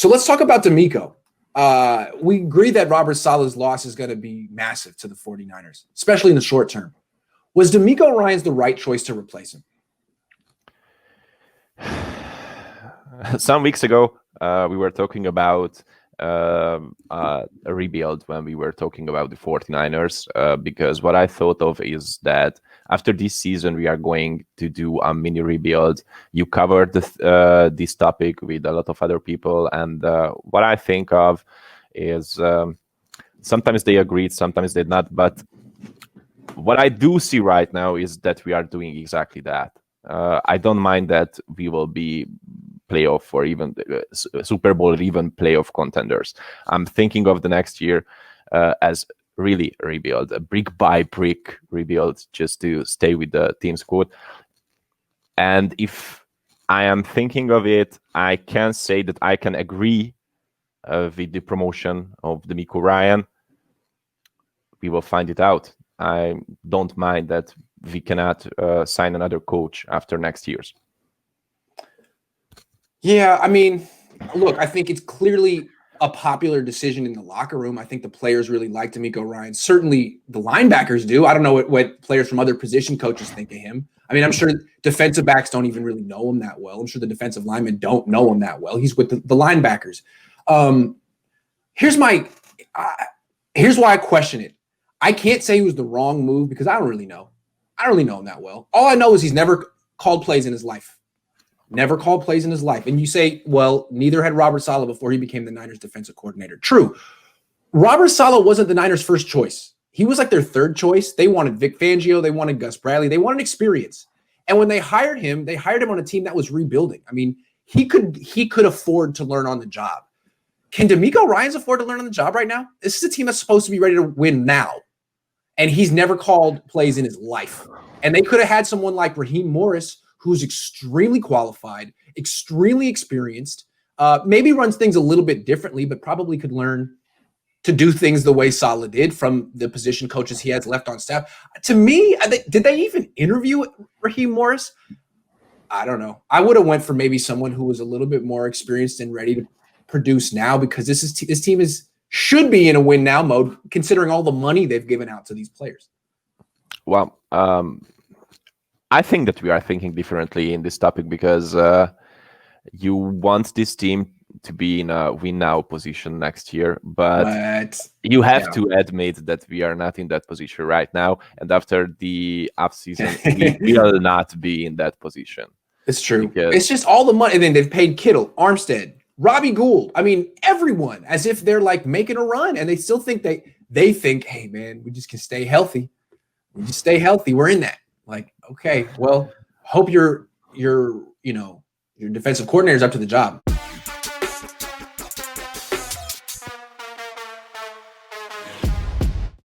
So let's talk about DeMeco. We agree that Robert Saleh's loss is going to be massive to the 49ers, especially in the short term. Was DeMeco Ryans the right choice to replace him? Some weeks ago, we were talking about a rebuild when we were talking about the 49ers, because what I thought of is that after this season, we are going to do a mini rebuild. You covered this topic with a lot of other people, and what I think of is sometimes they agreed, sometimes they not, but what I do see right now is that we are doing exactly that. I don't mind that we will be playoff or even Super Bowl or even playoff contenders. I'm thinking of the next year as really a rebuild, a brick by brick rebuild, just to stay with the team's code. And if I am thinking of it, I can say that I can agree with the promotion of DeMeco Ryan. We will find it out. I don't mind that we cannot sign another coach after next year's. Yeah, I mean, look, I think it's clearly a popular decision in the locker room. I think the players really like DeMeco Ryans. Certainly the linebackers do. I don't know what players from other position coaches think of him. I mean, I'm sure defensive backs don't even really know him that well. I'm sure the defensive linemen don't know him that well. He's with the linebackers. Here's why I question it. I can't say he was the wrong move because I don't really know. I don't really know him that well. All I know is he's never called plays in his life. Never called plays in his life. And you say, well, neither had Robert Saleh before he became the Niners defensive coordinator. True. Robert Saleh wasn't the Niners' first choice. He was like their third choice. They wanted Vic Fangio. They wanted Gus Bradley. They wanted experience. And when they hired him on a team that was rebuilding. I mean, he could afford to learn on the job. Can DeMeco Ryans afford to learn on the job right now? This is a team that's supposed to be ready to win now. And he's never called plays in his life. And they could have had someone like Raheem Morris, who's extremely qualified, extremely experienced, maybe runs things a little bit differently, but probably could learn to do things the way Saleh did from the position coaches he has left on staff. To me, did they even interview Raheem Morris? I don't know. I would have went for maybe someone who was a little bit more experienced and ready to produce now, because this team should be in a win now mode, considering all the money they've given out to these players. Well, I think that we are thinking differently in this topic because you want this team to be in a win now position next year, but you have to admit that we are not in that position right now. And after the offseason, we will not be in that position. It's true. It's just all the money. And then they've paid Kittle, Armstead, Robbie Gould. I mean, everyone, as if they're like making a run, and they still think they think, hey man, we just can stay healthy. We just stay healthy. We're in that. Like, okay, well, hope your defensive coordinator's up to the job.